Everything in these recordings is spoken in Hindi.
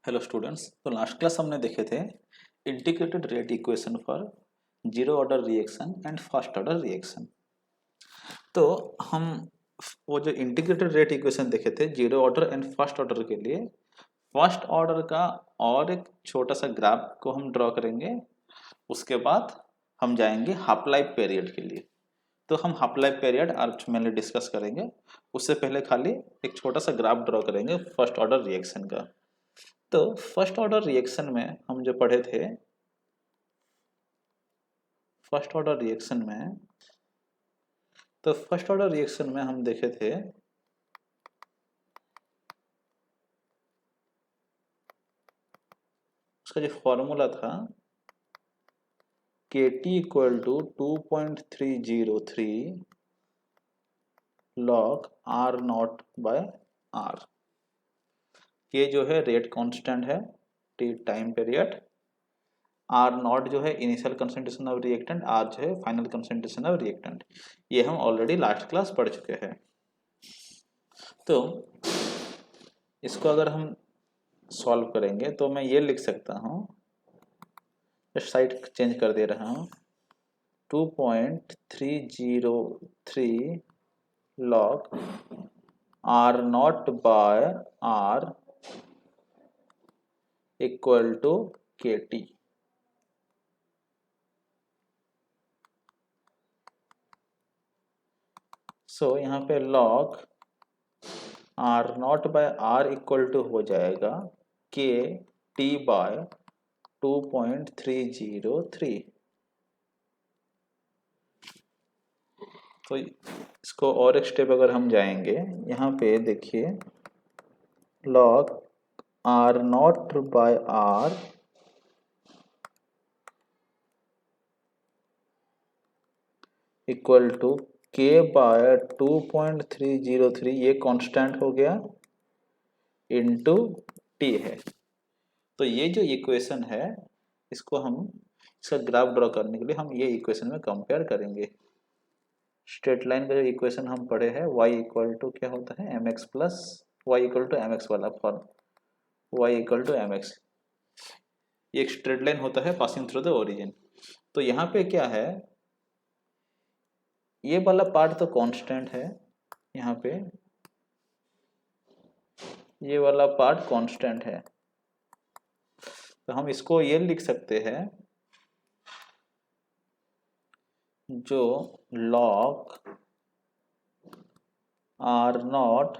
Hello students. तो लास्ट क्लास हमने देखे थे integrated rate equation for zero order reaction and first order reaction. तो हम वो जो इंटीग्रेटेड रेट इक्वेशन देखे थे zero order and first order के लिए, फर्स्ट ऑर्डर का और एक छोटा सा ग्राफ को हम ड्रॉ करेंगे। उसके बाद हम जाएंगे हाफ लाइफ पीरियड के लिए। तो हम हाफ लाइफ पीरियड आज मेनली डिस्कस करेंगे। उससे पहले खाली एक छोटा सा ग्राफ ड्रॉ करेंगे फर्स्ट ऑर्डर रिएक्शन का। तो फर्स्ट ऑर्डर रिएक्शन में हम जो पढ़े थे, फर्स्ट ऑर्डर रिएक्शन में तो फर्स्ट ऑर्डर रिएक्शन में हम देखे थे उसका जो फॉर्मूला था KT equal to 2.303 log R not by R। K जो है रेट कांस्टेंट है, t time period, r not जो है initial concentration of reactant, r जो है फाइनल कंसंट्रेशन ऑफ रिएक्टेंट। ये हम ऑलरेडी लास्ट क्लास पढ़ चुके हैं। तो इसको अगर हम सॉल्व करेंगे तो मैं ये लिख सकता हूँ, साइड चेंज कर दे रहा हूँ, 2.303 log R not by R equal to KT। So यहाँ पे log R not by R equal to हो जाएगा KT बाय 2.303। तो इसको और एक स्टेप अगर हम जाएंगे, यहाँ पे देखिए log R not by R equal to K by 2.303, ये कांस्टेंट हो गया, इनटू T है। तो ये जो इक्वेशन है, इसको हम इसका ग्राफ ड्रॉ करने के लिए हम ये इक्वेशन में कंपेयर करेंगे। स्ट्रेट लाइन का जो इक्वेशन हम पढ़े हैं, y इक्वल टू क्या होता है, mx plus y equal to m x वाला form, y equal to m x. ये एक स्ट्रेट लाइन होता है पासिंग थ्रू द ओरिजिन। तो यहाँ पे क्या है, ये वाला पार्ट तो कांस्टेंट है, यहाँ पे ये वाला पार्ट कांस्टेंट है। तो हम इसको ये लिख सकते हैं, जो log R not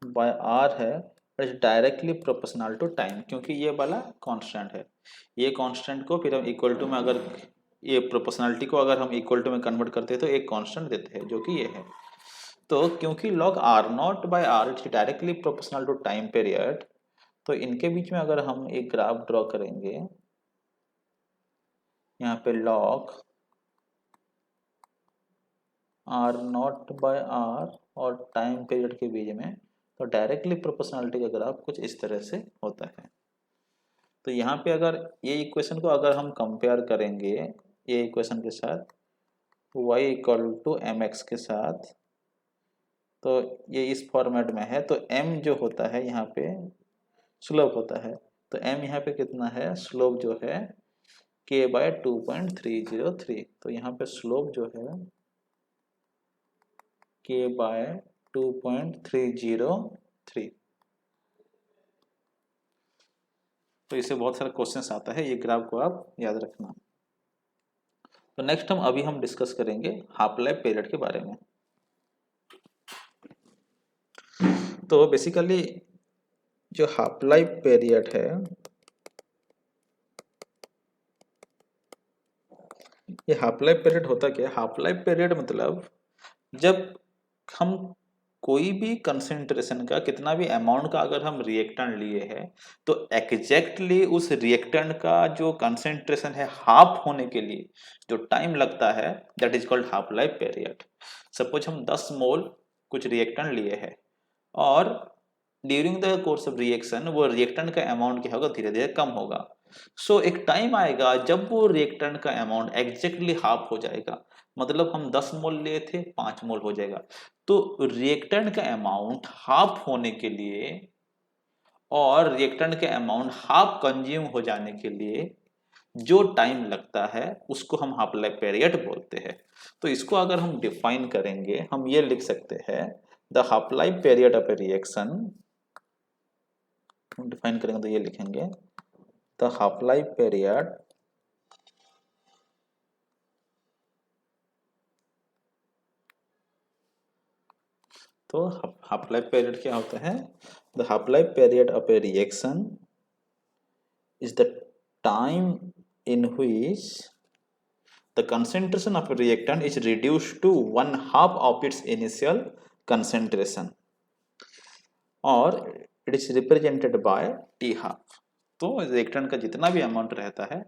by R है is directly proportional to time, क्योंकि ये वाला कांस्टेंट है। ये कांस्टेंट को फिर हम इक्वल टू में, अगर ये प्रोपोर्शनलिटी को अगर हम इक्वल टू में कन्वर्ट करते हैं तो एक कांस्टेंट देते हैं, जो कि ये है। तो क्योंकि log R not by R is directly proportional to time period, तो इनके बीच में अगर हम एक ग्राफ ड्रॉ करेंगे, यहाँ पे log R not by R और टाइम पीरियड के बीच में, तो डायरेक्टली प्रोपोर्शनलिटी का ग्राफ कुछ इस तरह से होता है। तो यहाँ पे अगर ये इक्वेशन को अगर हम कंपेयर करेंगे ये इक्वेशन के साथ, y equal to m x के साथ, तो ये इस फॉर्मेट में है। तो m जो होता है यहाँ पे स्लोप होता है, तो m यहाँ पे कितना है, स्लोप जो है k बाय 2.303। तो यहाँ पे स्लोप जो है k बाय 2.303। तो इससे बहुत सारे क्वेश्चंस आता है, ये ग्राफ को आप याद रखना। तो नेक्स्ट हम डिस्कस करेंगे हाफ लाइफ पीरियड के बारे में। तो बेसिकली जो हाफ लाइफ पीरियड है, ये हाफ लाइफ पीरियड होता क्या है, हाफ लाइफ पीरियड मतलब जब हम कोई भी कंसेंट्रेशन का कितना भी अमाउंट का अगर हम रिएक्टेंट लिए हैं, तो एग्जैक्टली उस रिएक्टेंट का जो कंसेंट्रेशन है हाफ होने के लिए जो टाइम लगता है, that is called half life period. Suppose हम 10 मोल कुछ रिएक्टेंट लिए हैं, और during the course of reaction वो रिएक्टेंट का अमाउंट क्या होगा, धीरे धीरे कम होगा। सो एक टाइम आएगा जब वो रिएक्टेंट का अमाउंट एग्जैक्टली हाफ हो जाएगा, मतलब हम 10 मोल लिए थे 5 मोल हो जाएगा। तो रिएक्टेंट का अमाउंट हाफ होने के लिए और रिएक्टेंट के अमाउंट हाफ कंज्यूम हो जाने के लिए जो टाइम लगता है उसको हम हाफ लाइफ पीरियड बोलते हैं। तो इसको अगर हम डिफाइन करेंगे, हम ये लिख सकते हैं the half life period of A reaction, हम डिफाइन करेंगे तो ये लिखेंगे द हाफ लाइफ पीरियड तो हाफ लाइफ पीरियड क्या होता है? The half life period of A reaction is the time in which the concentration of a reactant is reduced to 1/2 of its initial concentration और it is represented by T half। तो रिएक्टेंट का जितना भी अमाउंट रहता है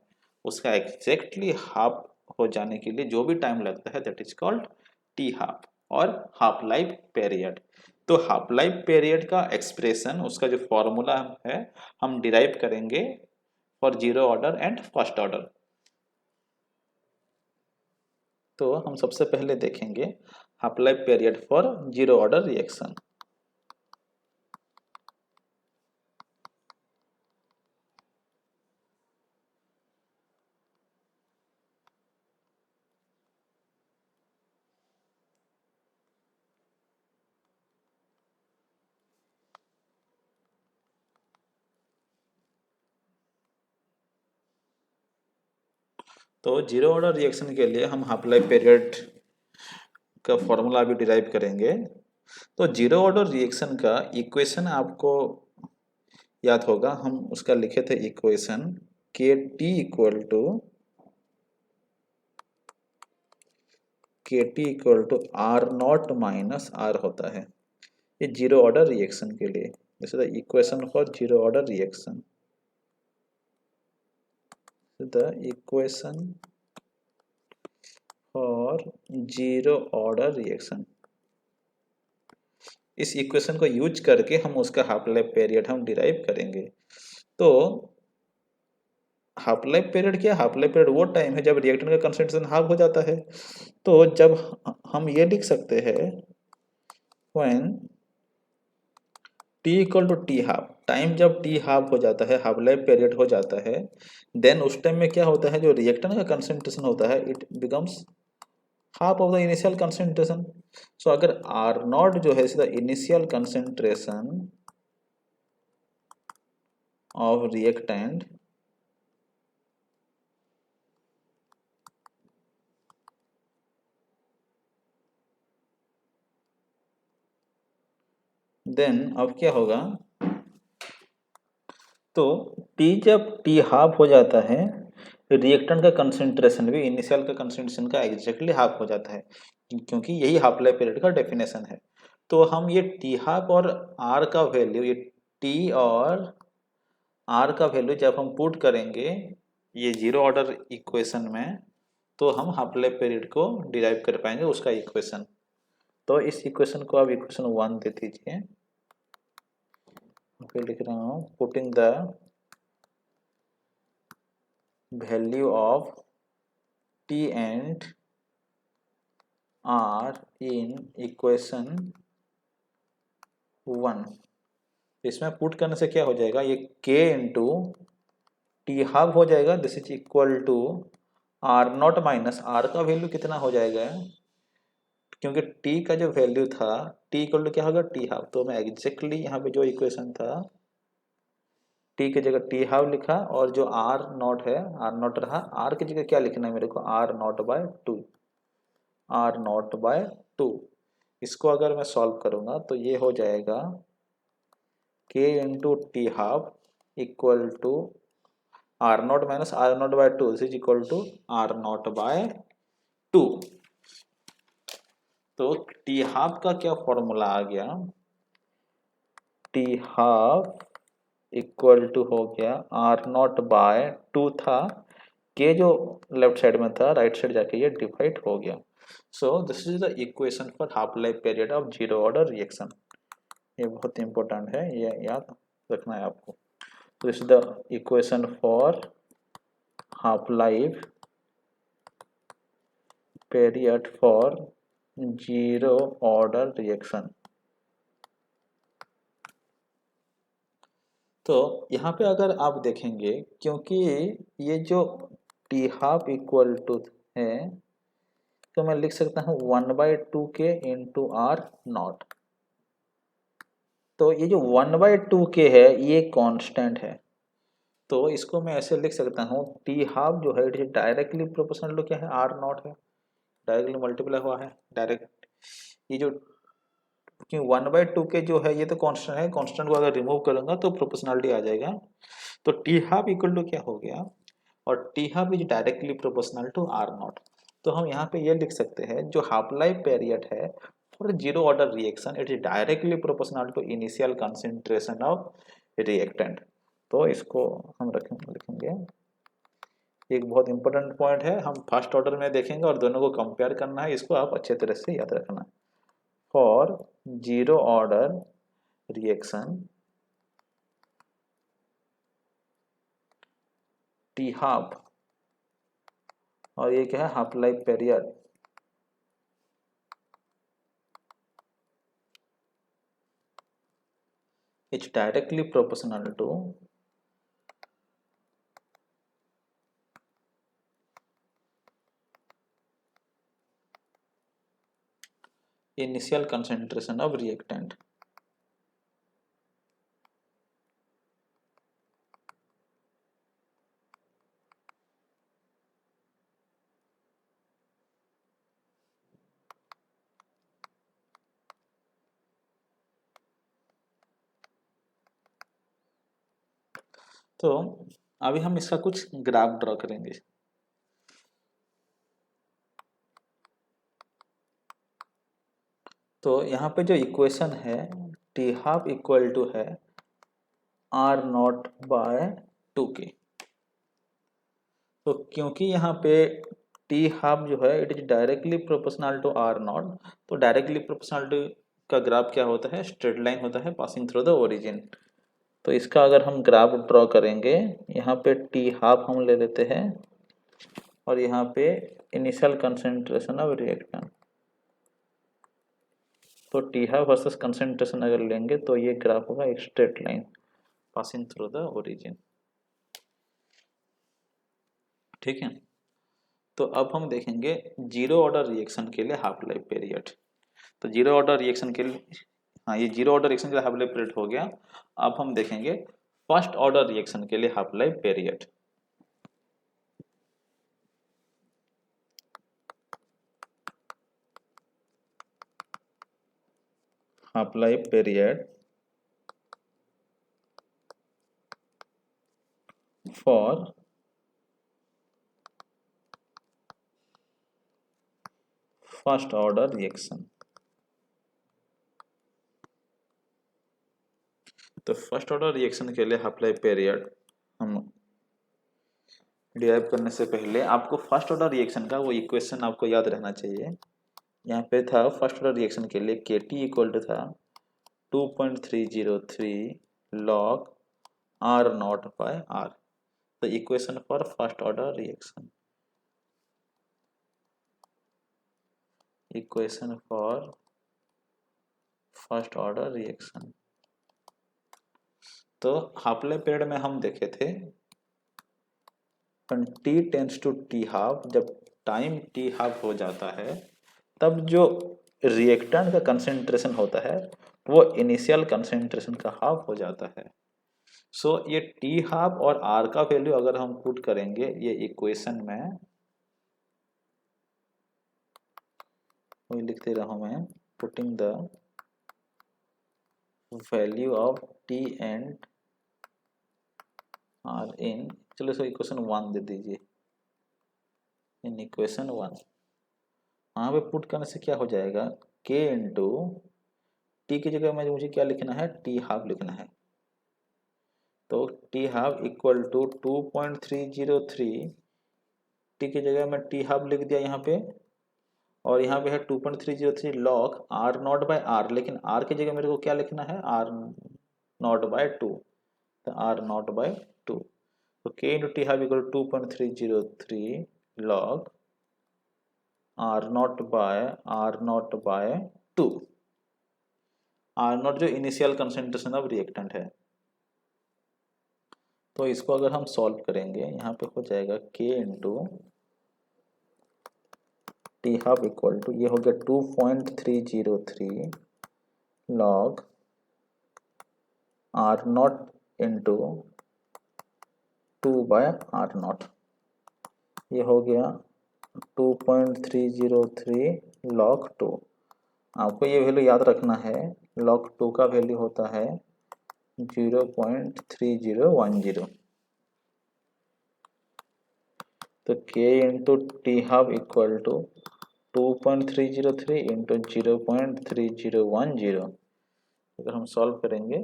उसका एग्जैक्टली हाफ हो जाने के लिए जो भी टाइम लगता है that is called T half और हाफ लाइफ पीरियड। तो हाफ लाइफ पीरियड का एक्सप्रेशन, उसका जो फॉर्मूला है हम डिराइव करेंगे for zero order and first order. तो हम सबसे पहले देखेंगे half life period for zero order reaction. तो जीरो ऑर्डर रिएक्शन के लिए हम हाफ लाइफ पीरियड का फॉर्मूला भी डिराइव करेंगे। तो जीरो ऑर्डर रिएक्शन का इक्वेशन आपको याद होगा, हम उसका लिखे थे equation k t equal to r not minus r होता है। ये जीरो ऑर्डर रिएक्शन के लिए, this is the equation for zero order reaction. The equation for zero order reaction, इस इक्वेशन को यूज करके हम उसका हाफ लाइफ पीरियड हम डिराइव करेंगे। तो हाफ लाइफ पीरियड क्या? हाफ लाइफ पीरियड वो टाइम है जब रिएक्टेंट का कंसंट्रेशन हाफ हो जाता है। तो जब हम ये लिख सकते हैं when t equal to t half, time जब टी हाफ हो जाता है, हाफ लाइफ पीरियड हो जाता है, देन उस टाइम में क्या होता है, जो रिएक्टेंट का कंसंट्रेशन होता है it becomes half of the initial concentration. So अगर आर नॉट जो है the initial concentration of reactant, then अब क्या होगा, तो T जब T हाफ हो जाता है, रिएक्टेंट का कंसंट्रेशन भी इनिशियल का कंसंट्रेशन का एग्जैक्टली हाफ हो जाता है, क्योंकि यही हाफ लाइफ पीरियड का डेफिनेशन है। तो हम ये T हाफ और R का वैल्यू, ये T और R का वैल्यू जब हम पुट करेंगे ये जीरो ऑर्डर इक्वेशन में, तो हम हाफ लाइफ पीरियड को डिराइव कर पाएंगे उसका इक्वेशन। तो इस इक्वेशन को आप इक्वेशन 1 दे दीजिए, फिर लिख रहा हूँ putting the value of T and R in equation 1। इसमें पुट करने से क्या हो जाएगा, ये K इंटू टी हाफ हो जाएगा, this is equal to r not minus r का वैल्यू कितना हो जाएगा, क्योंकि टी का जो वैल्यू था टी इक्वल टू क्या होगा टी हाफ। तो मैं एग्जैक्टली यहाँ पे जो इक्वेशन था टी की जगह टी हाफ लिखा, और जो आर नॉट है आर नॉट रहा, आर की जगह क्या लिखना है मेरे को, r not by 2, r not by 2। इसको अगर मैं सॉल्व करूंगा तो ये हो जाएगा k into t half equal to r not minus r not by 2 is equal to r not by 2। तो टी हाफ का क्या फॉर्मूला आ गया, टी हाफ इक्वल टू हो गया आर नॉट बाय 2 था, के जो लेफ्ट साइड में था राइट साइड जाके ये डिवाइड हो गया। So this is the equation for half life period of zero order reaction. ये बहुत इंपॉर्टेंट है, ये याद रखना है आपको। तो this is the equation for half life period for zero order reaction. तो यहाँ पे अगर आप देखेंगे, क्योंकि ये जो टी हाफ इक्वल टू है, तो मैं लिख सकता हूँ 1/2 के इंटू आर नॉट। तो ये जो 1/2 के है ये कांस्टेंट है, तो इसको मैं ऐसे लिख सकता हूँ टी हाफ जो है it is directly proportional to क्या है, आर नॉट है, डायरेक्टली मल्टीप्लाई हुआ है डायरेक्ट। ये जो क्योंकि 1/2 के जो है ये तो कांस्टेंट है, कांस्टेंट को अगर रिमूव करूंगा तो प्रोपोर्शनलिटी आ जाएगा। तो टी हाफ इक्वल टू क्या हो गया, और t half is directly proportional to r not. तो हम यहाँ पे ये लिख सकते हैं जो हाफ लाइफ पीरियड है for zero order reaction it is directly proportional to initial concentration of reactant. तो इसको हम लिखेंगे, एक बहुत इंपॉर्टेंट पॉइंट है, हम फर्स्ट ऑर्डर में देखेंगे और दोनों को कंपेयर करना है, इसको आप अच्छे तरह से याद रखना। For zero order reaction t half, और ये क्या है, half life period, it's directly proportional to initial concentration of reactant। तो अभी हम इसका कुछ ग्राफ ड्रॉ करेंगे। तो यहाँ पे जो इक्वेशन है टी हाफ इक्वल टू है आर नॉट बाय 2 के। तो क्योंकि यहाँ पे टी हाफ जो है it is directly proportional to r not, तो डायरेक्टली प्रोपोर्शनल टू का ग्राफ क्या होता है, स्ट्रेट लाइन होता है पासिंग थ्रू द ओरिजिन। तो इसका अगर हम ग्राफ ड्रॉ करेंगे, यहाँ पे टी हाफ हम ले लेते हैं और यहाँ पे इनिशियल कंसंट्रेशन ऑफ रिएक्टेंट। तो टी हाफ वर्सेस कंसंट्रेशन अगर लेंगे तो ये ग्राफ होगा एक straight line passing through the origin. ठीक है, तो अब हम देखेंगे जीरो ऑर्डर रिएक्शन के लिए हाफ लाइफ पीरियड। तो जीरो ऑर्डर रिएक्शन के लिए, हाँ ये जीरो ऑर्डर रिएक्शन के लिए हाफ लाइफ पीरियड हो गया। अब हम देखेंगे फर्स्ट ऑर्डर रिएक्शन के लिए half life period. Half life period for first order reaction. तो फर्स्ट ऑर्डर रिएक्शन के लिए हाफ लाइफ पीरियड हम डिराइव करने से पहले आपको फर्स्ट ऑर्डर रिएक्शन का वो इक्वेशन आपको याद रहना चाहिए। यहाँ पे था फर्स्ट ऑर्डर रिएक्शन के लिए के टी इक्वल टू था 2.303 log R naught by R। the equation for first order reaction, equation for first order reaction। तो हाफ लाइफ पीरियड में हम देखे थे t tends to t half, जब टाइम टी हाफ हो जाता है तब जो रिएक्टेंट का कंसेंट्रेशन होता है वो इनिशियल कंसेंट्रेशन का हाफ हो जाता है। सो ये टी हाफ और आर का वैल्यू अगर हम पुट करेंगे ये इक्वेशन में, वही लिखते रहा मैं, putting the value of t and r in, चलो सो इक्वेशन 1 दे दीजिए, इन इक्वेशन 1 वहाँ पे पुट करने से क्या हो जाएगा, के इंटू टी की जगह में मुझे क्या लिखना है, टी हाफ लिखना है। तो t half equal to 2.303, t की जगह में टी हाफ लिख दिया यहाँ पे, और यहाँ पे है 2.303 log r not by r, लेकिन आर की जगह मेरे को क्या लिखना है, आर नॉट बाय 2, तो आर नॉट बाय 2। तो k into t half equal 2.303 log r not by 2। R not जो इनिशियल कंसेंट्रेशन ऑफ रिएक्टेंट है, तो इसको अगर हम सॉल्व करेंगे, यहाँ पे हो जाएगा k into t half equal to, ये हो गया 2.303 log are not into 2/r0। ये हो गया 2.303 लॉग 2। आपको ये वैल्यू याद रखना है, लॉग 2 का वैल्यू होता है 0.3010। तो k into t half equal to 2.303 into 0.3010। अगर हम सॉल्व करेंगे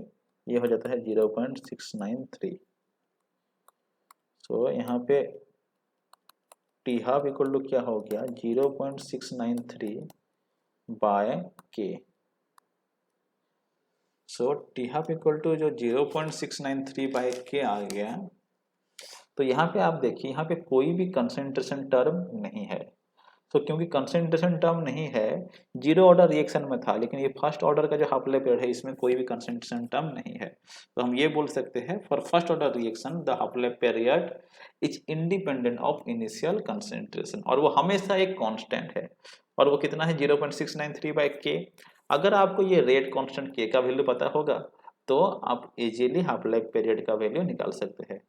ये हो जाता है 0.693। तो यहाँ पे टी हाफ इक्वल टू क्या हो गया 0.693 बाय के। So T half equal to जो 0.693 बाय के आ गया। तो यहाँ पे आप देखिए, यहाँ पे कोई भी कंसंट्रेशन टर्म नहीं है। तो क्योंकि कंसंट्रेशन टर्म नहीं है, जीरो ऑर्डर रिएक्शन में था, लेकिन ये फर्स्ट ऑर्डर का जो हाफ लाइफ पीरियड है इसमें कोई भी कंसंट्रेशन टर्म नहीं है। तो हम ये बोल सकते हैं for first order reaction the half life period is independent of initial concentration, और वो हमेशा एक कांस्टेंट है। और वो कितना है 0.693 बाय के। अगर आपको ये रेट कांस्टेंट के का वैल्यू पता होगा तो आप इजीली हाफ लाइफ पीरियड का वैल्यू निकाल सकते हैं,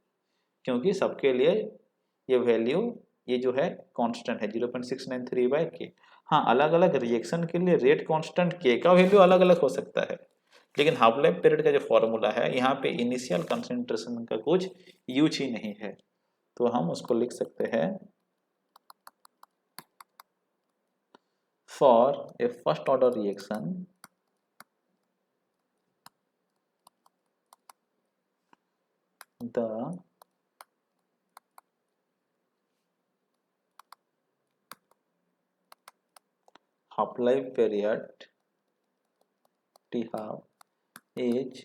क्योंकि सबके लिए ये वैल्यू ये जो है कांस्टेंट है 0.693 बाय के। हाँ, अलग अलग रिएक्शन के लिए रेट कांस्टेंट के का वैल्यू अलग अलग हो सकता है, लेकिन हाफ लाइफ पीरियड का जो फॉर्मूला है यहाँ पे इनिशियल कंसंट्रेशन का कुछ यूज ही नहीं है। तो हम उसको लिख सकते हैं for a first order reaction the half life period T half is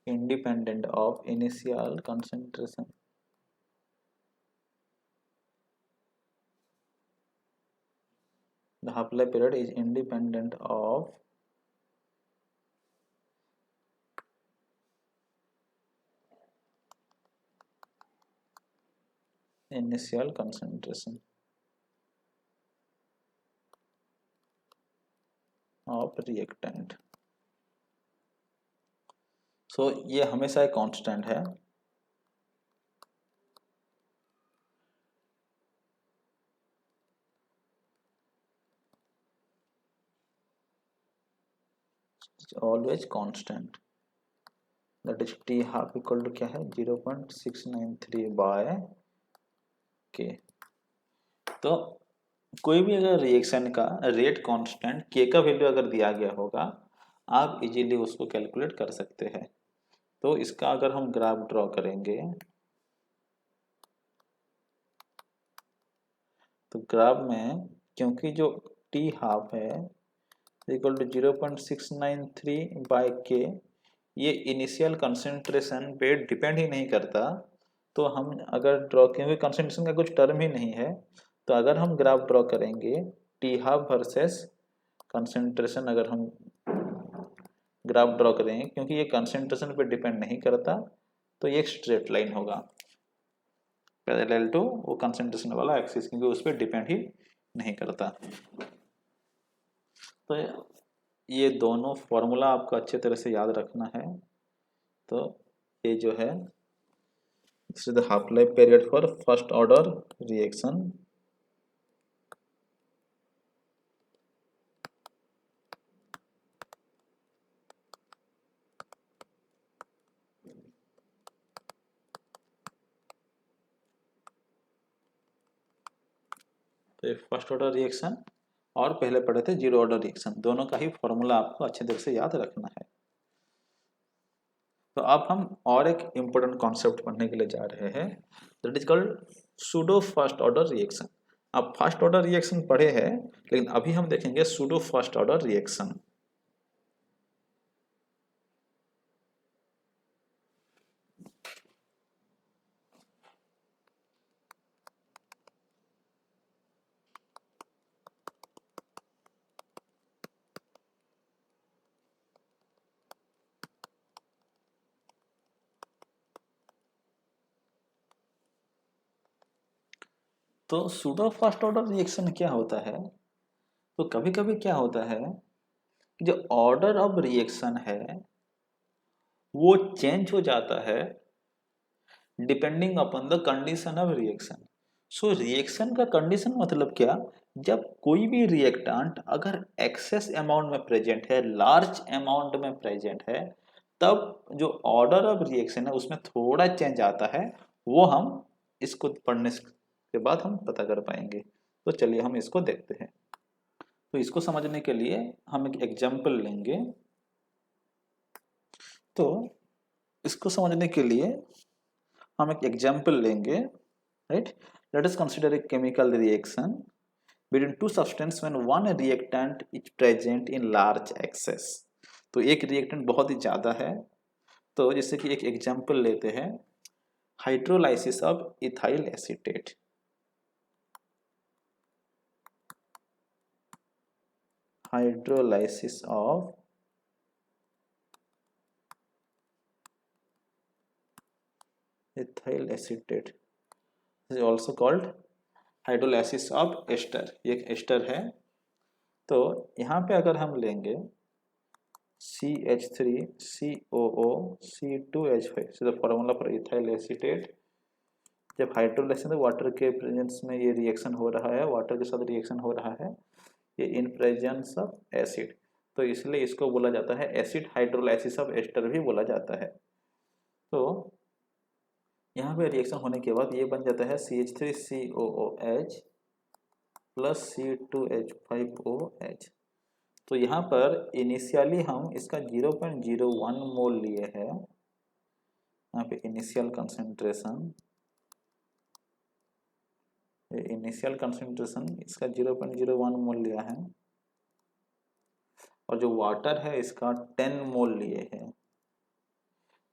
independent of initial concentration. The half life period is independent of initial concentration of reactant. So ये हमेशा एक कांस्टेंट है। Always constant, that is t half equal to क्या है 0.693 बाय के। तो कोई भी अगर रिएक्शन का रेट कांस्टेंट के का वैल्यू अगर दिया गया होगा, आप इजीली उसको कैलकुलेट कर सकते हैं। तो इसका अगर हम ग्राफ ड्रॉ करेंगे तो ग्राफ में क्योंकि जो टी हाफ है इक्वल टू 0.693 बाय के, ये इनिशियल कंसंट्रेशन पे डिपेंड ही नहीं करता। तो हम अगर ड्रॉ, क्योंकि कंसंट्रेशन का कुछ टर्म ही नहीं है, तो अगर हम ग्राफ ड्रॉ करेंगे टी हाफ वर्सेस कंसंट्रेशन, अगर हम ग्राफ ड्रॉ करेंगे क्योंकि ये कंसंट्रेशन पे डिपेंड नहीं करता, तो ये एक स्ट्रेट लाइन होगा पैरेलल टू वो कंसंट्रेशन वाला एक्सिस, क्योंकि उस पर डिपेंड ही नहीं करता। तो ये दोनों फॉर्मूला आपको अच्छे तरह से याद रखना है। तो ये जो है this is the half life period for first order reaction. तो ये फर्स्ट ऑर्डर रिएक्शन और पहले पढ़े थे जीरो ऑर्डर रिएक्शन, दोनों का ही फॉर्मूला आपको अच्छे तरह से याद रखना है। तो अब हम और एक इम्पोर्टेंट कॉन्सेप्ट पढ़ने के लिए जा रहे हैं, that is called pseudo first order reaction. आप फर्स्ट ऑर्डर रिएक्शन पढ़े हैं, लेकिन अभी हम देखेंगे सूडो फर्स्ट ऑर्डर रिएक्शन। तो सूडो फर्स्ट ऑर्डर रिएक्शन क्या होता है? तो कभी कभी क्या होता है कि जो ऑर्डर ऑफ रिएक्शन है वो चेंज हो जाता है depending upon the condition of reaction. So reaction का कंडीशन मतलब क्या? जब कोई भी रिएक्टेंट अगर एक्सेस अमाउंट में प्रेजेंट है, लार्ज अमाउंट में प्रेजेंट है, तब जो ऑर्डर ऑफ रिएक्शन है उसमें थोड़ा चेंज आता है। वो हम इसको पढ़ने के बाद हम पता कर पाएंगे। तो चलिए हम इसको देखते हैं। तो इसको समझने के लिए हम एक एग्जाम्पल लेंगे। तो इसको समझने के लिए हम एक एग्जाम्पल लेंगे, right? Let us consider a chemical reaction between two substances when one reactant is present in large excess। तो एक रिएक्टेंट बहुत ही ज़्यादा है। तो जैसे कि एक एग्जाम्पल लेते हैं, hydrolysis of ethyl acetate. Hydrolysis of ethyl acetate is also called hydrolysis of ester. ये एक एस्टर है। तो यहाँ पे अगर हम लेंगे CH3COO C2H5, so the formula for ethyl acetate। जब हाइड्रोलाइसिस वाटर के प्रेजेंस में ये रिएक्शन हो रहा है, वाटर के साथ रिएक्शन हो रहा है, ये इन प्रेजेंस ऑफ एसिड, तो इसलिए इसको बोला जाता है एसिड हाइड्रोलाइसिस ऑफ एस्टर भी बोला जाता है। तो यहाँ पे रिएक्शन होने के बाद ये बन जाता है CH3COOH प्लस C2H5OH। तो यहाँ पर इनिशियली हम इसका 0.01 मोल लिए हैं। यहाँ पे इनिशियल कंसंट्रेशन इसका 0.01 मोल लिया है, और जो वाटर है इसका 10 मोल लिए हैं।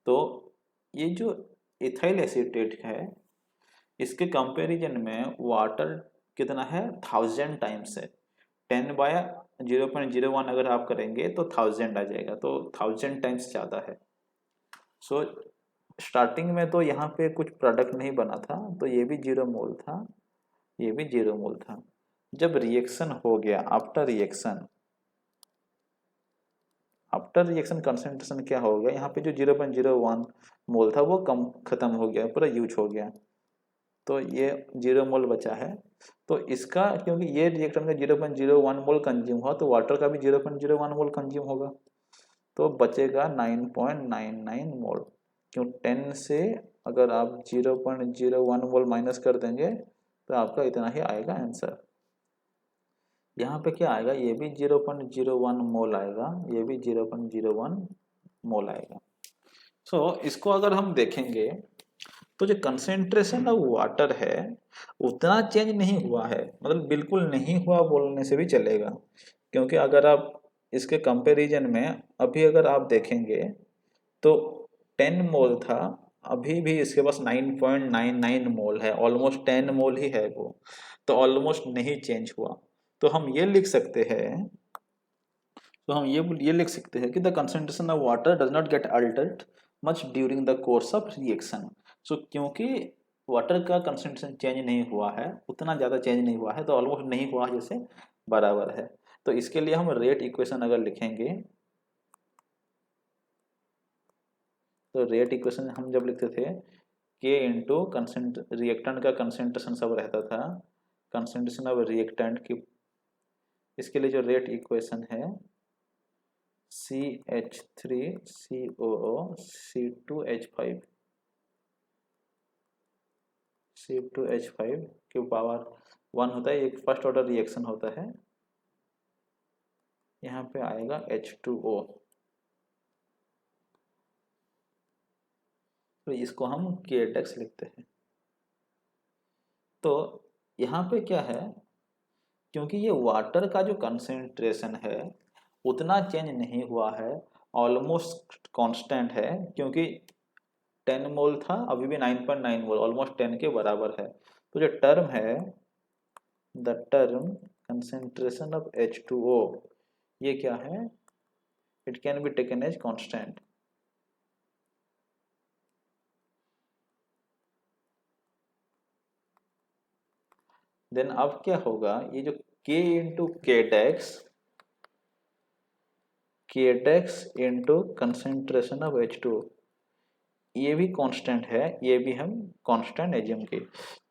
तो ये जो इथाइल एसीटेट है इसके कंपैरिजन में वाटर कितना है? 1000 टाइम्स है। 10 बाय 0.01 अगर आप करेंगे तो 1000 आ जाएगा, तो 1000 टाइम्स ज़्यादा है। सो स्टार्टिंग में तो यहाँ पे कुछ प्रोडक्ट नहीं बना था, तो ये भी 0 मोल था, ये भी 0 मोल था। जब रिएक्शन हो गया, आफ्टर रिएक्शन कंसंट्रेशन क्या हो गया? यहाँ पे जो 0.01 मोल था वो कम खत्म हो गया, पूरा यूज हो गया, तो ये 0 मोल बचा है। तो इसका क्योंकि ये रिएक्टेंट का 0.01 मोल कंज्यूम हुआ, तो वाटर का भी 0.01 मोल कंज्यूम होगा, तो बचेगा 9.99 मोल। क्यों? 10 से अगर आप 0.01 मोल माइनस कर देंगे तो आपका इतना ही आएगा आंसर। यहाँ पे क्या आएगा? ये भी 0.01 मोल आएगा, ये भी 0.01 मोल आएगा। सो इसको अगर हम देखेंगे तो जो कंसेंट्रेशन ऑफ वाटर है उतना चेंज नहीं हुआ है, मतलब बिल्कुल नहीं हुआ बोलने से भी चलेगा। क्योंकि अगर आप इसके कंपैरिजन में अभी अगर आप देखेंगे तो 10 मोल था, अभी भी इसके पास 9.99 मोल है, ऑलमोस्ट 10 मोल ही है वो, तो ऑलमोस्ट नहीं चेंज हुआ। तो हम ये लिख सकते हैं, लिख सकते हैं कि the concentration of water does not get altered much during the course of reaction. So क्योंकि वाटर का कंसंट्रेशन चेंज नहीं हुआ है, उतना ज़्यादा चेंज नहीं हुआ है, तो ऑलमोस्ट नहीं हुआ जैसे बराबर है। तो इसके लिए हम रेट इक्वेशन अगर लिखेंगे, तो रेट इक्वेशन हम जब लिखते थे के इंटू रिएक्टेंट का कंसंट्रेशन सब रहता था, कंसंट्रेशन ऑफ रिएक्टेंट की, इसके लिए जो रेट इक्वेशन है CH3COO C2H5 के पावर 1 होता है, एक फर्स्ट ऑर्डर रिएक्शन होता है। यहाँ पे आएगा H2O, तो इसको हम KX लिखते हैं। तो यहाँ पे क्या है, क्योंकि ये वाटर का जो कंसेंट्रेशन है उतना चेंज नहीं हुआ है, ऑलमोस्ट कांस्टेंट है, क्योंकि 10 मोल था, अभी भी 9.9 मोल, ऑलमोस्ट 10 के बराबर है। तो जो टर्म है, the term concentration of H2O, ये क्या है? It can be taken as constant. Then अब क्या होगा, ये जो K into Kdex into concentration of H2O, ये भी कांस्टेंट है, ये भी हम कांस्टेंट एज्यूम की,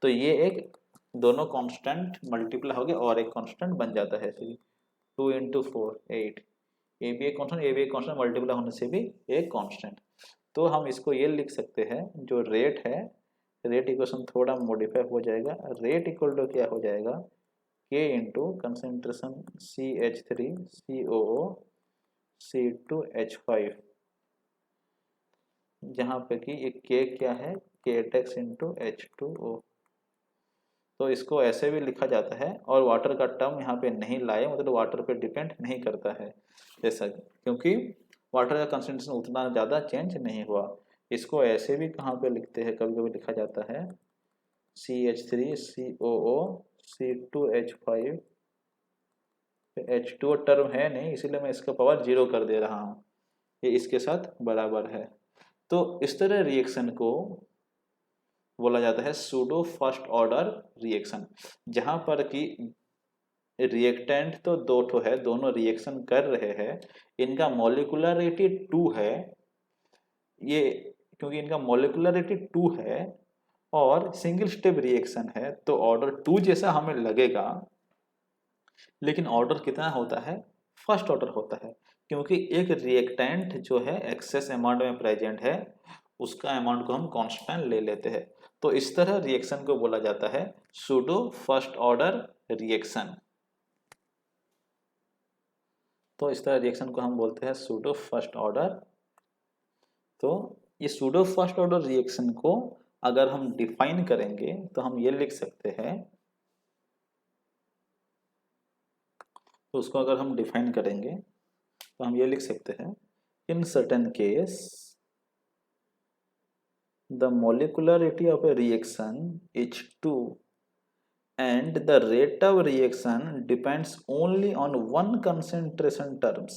तो ये एक दोनों कांस्टेंट मल्टीप्लाई हो गए और एक कांस्टेंट बन जाता है। 2 इंटू 4 8, ये भी एक कांस्टेंट, ये भी एक कांस्टेंट, मल्टीप्लाई होने से भी एक कांस्टेंट। तो हम इसको ये लिख सकते हैं, जो रेट है, रेट इक्वेशन थोड़ा मॉडिफाई हो जाएगा, रेट इक्वल टू क्या हो जाएगा, K into concentration CH3 COO C2H5, जहाँ पे कि एक K क्या है, Kdex इंटू H2O। तो इसको ऐसे भी लिखा जाता है, और वाटर का टर्म यहाँ पे नहीं लाए, मतलब वाटर पे डिपेंड नहीं करता है जैसा, क्योंकि वाटर का कंसेंट्रेशन उतना ज़्यादा चेंज नहीं हुआ। इसको ऐसे भी कहाँ पे लिखते हैं, कभी कभी लिखा जाता है CH3 COO C2H5, H2O term है नहीं, इसीलिए मैं इसका पावर 0 कर दे रहा हूँ, ये इसके साथ बराबर है। तो इस तरह रिएक्शन को बोला जाता है सूडो फर्स्ट ऑर्डर रिएक्शन, जहां पर कि रिएक्टेंट तो दो ठो है, दोनों रिएक्शन कर रहे हैं, इनका मॉलिक्यूलरिटी 2 है, ये क्योंकि इनका मॉलिक्यूलरिटी 2 है और सिंगल स्टेप रिएक्शन है, तो ऑर्डर 2 जैसा हमें लगेगा, लेकिन ऑर्डर कितना होता है, फर्स्ट ऑर्डर होता है, क्योंकि एक रिएक्टेंट जो है एक्सेस अमाउंट में प्रेजेंट है, उसका अमाउंट को हम कांस्टेंट ले लेते हैं। तो इस तरह रिएक्शन को बोला जाता है सूडो फर्स्ट ऑर्डर रिएक्शन। तो इस तरह रिएक्शन को हम बोलते हैं सूडो फर्स्ट ऑर्डर। तो ये सूडो फर्स्ट ऑर्डर रिएक्शन को अगर हम डिफाइन करेंगे तो हम ये लिख सकते हैं, तो उसको अगर हम डिफाइन करेंगे तो हम ये लिख सकते हैं, in certain case the molecularity of a reaction H2 and the rate of reaction depends only on one concentration terms,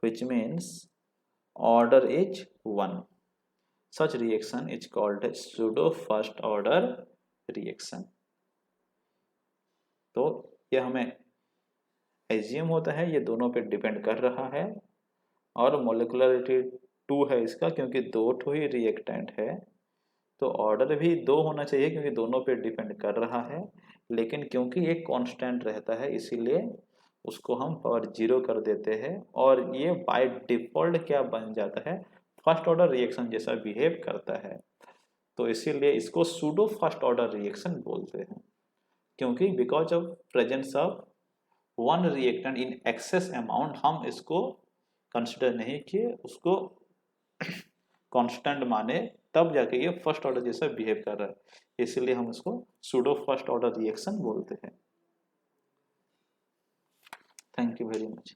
which means order is 1. Such reaction is called a pseudo first order reaction. तो ये हमें एज्यूम होता है ये दोनों पे डिपेंड कर रहा है, और मोलिकुलरिटी 2 है इसका, क्योंकि दो ठो ही रिएक्टेंट है, तो ऑर्डर भी 2 होना चाहिए क्योंकि दोनों पे डिपेंड कर रहा है, लेकिन क्योंकि एक कांस्टेंट रहता है इसीलिए उसको हम पावर 0 कर देते हैं, और ये बाय डिफॉल्ट क्या बन जाता है, फर्स्ट ऑर्डर रिएक्शन जैसा बिहेव करता है। तो इसीलिए इसको सूडो फर्स्ट ऑर्डर रिएक्शन बोलते हैं, क्योंकि because of presence of one reactant in excess amount हम इसको कंसिडर नहीं किए, उसको कांस्टेंट माने, तब जाके ये फर्स्ट ऑर्डर जैसा बिहेव कर रहा है, इसलिए हम इसको सूडो फर्स्ट ऑर्डर रिएक्शन बोलते हैं। Thank you very much.